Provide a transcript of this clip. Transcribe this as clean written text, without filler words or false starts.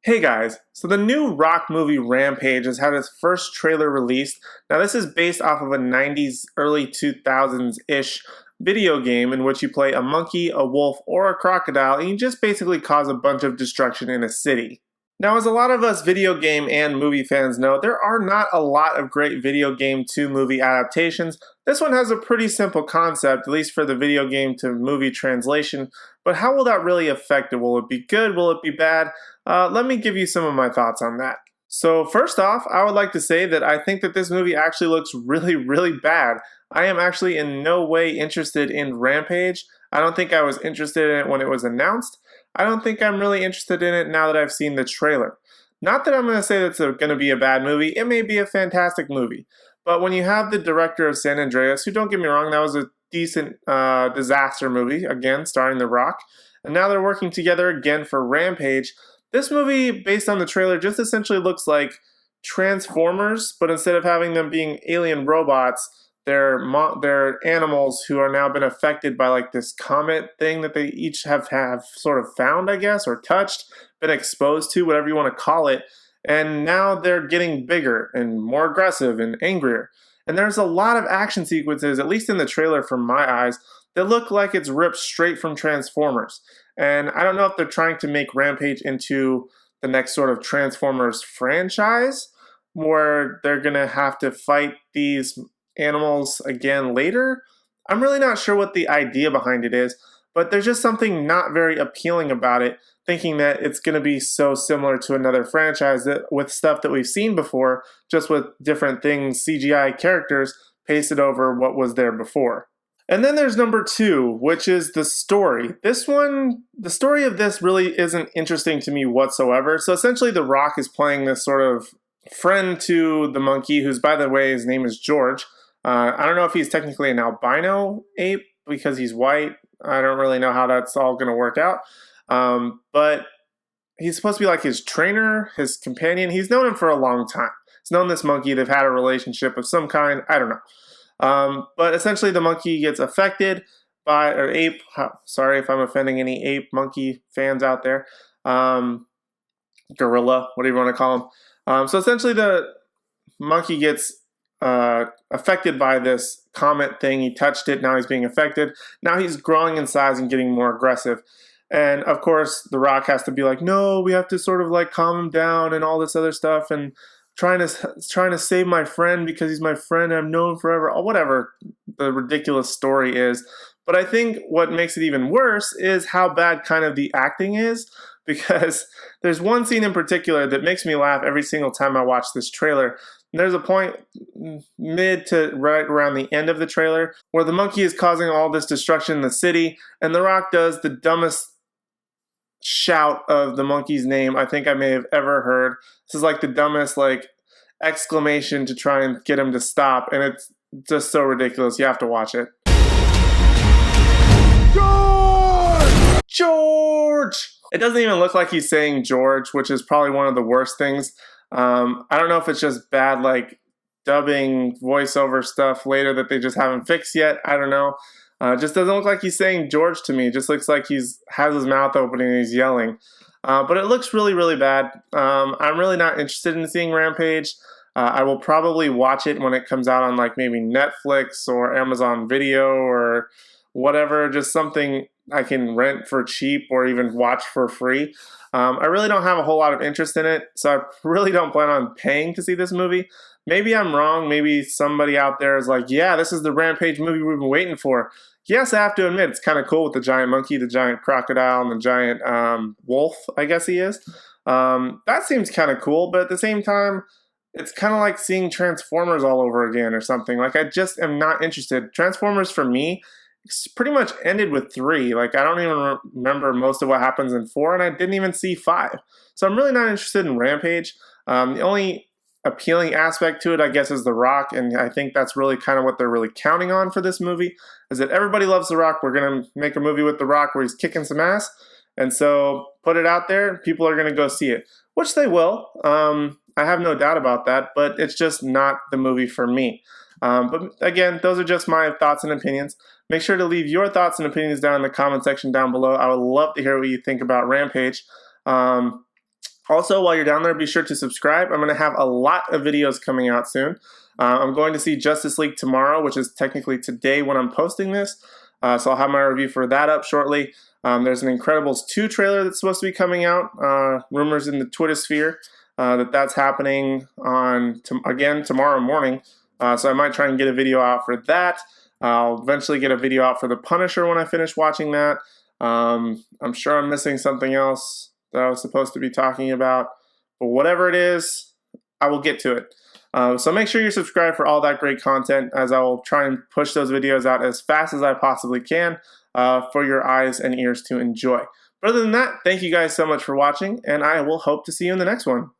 Hey guys, so the new rock movie Rampage has had its first trailer released. Now this is based off of a 90s, early 2000s-ish video game in which you play a monkey, a wolf, or a crocodile, and you just basically cause a bunch of destruction in a city. Now, as a lot of us video game and movie fans know, there are not a lot of great video game to movie adaptations. This one has a pretty simple concept, at least for the video game to movie translation, but how will that really affect it? Will it be good? Will it be bad? Let me give you some of my thoughts on that. So first off, I would like to say that I think that this movie actually looks really bad. I am actually in no way interested in Rampage. I don't think I was interested in it when it was announced. I don't think I'm really interested in it now that I've seen the trailer. Not that I'm going to say that's going to be a bad movie. It may be a fantastic movie. But when you have the director of San Andreas, who, don't get me wrong, that was a decent disaster movie, again, starring The Rock, and now they're working together again for Rampage. This movie, based on the trailer, just essentially looks like Transformers, but instead of having them being alien robots, they're animals who are now been affected by like this comet thing that they each have sort of found, I guess, or touched, been exposed to, whatever you want to call it. And now they're getting bigger and more aggressive and angrier. And there's a lot of action sequences, at least in the trailer from my eyes, that look like it's ripped straight from Transformers. And I don't know if they're trying to make Rampage into the next sort of Transformers franchise, where they're going to have to fight these animals again later. I'm really not sure what the idea behind it is, but there's just something not very appealing about it, thinking that it's going to be so similar to another franchise with stuff that we've seen before, just with different things, CGI characters, pasted over what was there before. And then there's number two, which is the story. This one, the story of this really isn't interesting to me whatsoever. So essentially The Rock is playing this sort of friend to the monkey, who's, by the way, his name is George. I don't know if he's technically an albino ape because he's white. I don't really know how that's all going to work out. But he's supposed to be like his trainer, his companion. He's known him for a long time. He's known this monkey. They've had a relationship of some kind. I don't know. But essentially the monkey gets affected by, or ape, sorry if I'm offending any ape monkey fans out there. Gorilla, whatever you want to call him. So essentially the monkey gets affected by this comet thing. He touched it, now he's being affected. Now he's growing in size and getting more aggressive. And of course, The Rock has to be like, no, we have to sort of like calm him down and all this other stuff, and trying to save my friend because he's my friend, I've known him forever, or whatever the ridiculous story is. But I think what makes it even worse is how bad kind of the acting is, because there's one scene in particular that makes me laugh every single time I watch this trailer. There's a point mid to right around the end of the trailer where the monkey is causing all this destruction in the city, and The Rock does the dumbest shout of the monkey's name I think I may have ever heard. This is like the dumbest like exclamation to try and get him to stop, and it's just so ridiculous. You have to watch it. George! George! It doesn't even look like he's saying George, which is probably one of the worst things. I don't know if it's just bad like dubbing voiceover stuff later that they just haven't fixed yet. I don't know. It just doesn't look like he's saying George to me. It just looks like has his mouth open and he's yelling. But it looks really bad. I'm really not interested in seeing Rampage. I will probably watch it when it comes out on like maybe Netflix or Amazon Video or whatever, just something I can rent for cheap or even watch for free. I really don't have a whole lot of interest in it, so I really don't plan on paying to see this movie. Maybe I'm wrong. Maybe somebody out there is like, yeah, this is the Rampage movie we've been waiting for. Yes, I have to admit, it's kind of cool with the giant monkey, the giant crocodile, and the giant wolf, I guess he is. That seems kind of cool, but at the same time, it's kind of like seeing Transformers all over again or something. Like, I just am not interested. Transformers, for me, pretty much ended with 3. Like, I don't even remember most of what happens in 4, and I didn't even see 5. So I'm really not interested in Rampage. The only appealing aspect to it, I guess, is The Rock, and I think that's really kind of what they're really counting on for this movie, is that everybody loves The Rock. We're going to make a movie with The Rock where he's kicking some ass, and so put it out there, people are going to go see it, which they will. I have no doubt about that, but it's just not the movie for me. But again, those are just my thoughts and opinions. Make sure to leave your thoughts and opinions down in the comment section down below. I would love to hear what you think about Rampage. Also, while you're down there, be sure to subscribe. I'm going to have a lot of videos coming out soon. I'm going to see Justice League tomorrow, which is technically today when I'm posting this. So I'll have my review for that up shortly. There's an Incredibles 2 trailer that's supposed to be coming out. Rumors in the Twitter sphere that's happening on, again, tomorrow morning. So I might try and get a video out for that. I'll eventually get a video out for The Punisher when I finish watching that. I'm sure I'm missing something else that I was supposed to be talking about. But whatever it is, I will get to it. So make sure you're subscribed for all that great content, as I will try and push those videos out as fast as I possibly can for your eyes and ears to enjoy. But other than that, thank you guys so much for watching, and I will hope to see you in the next one.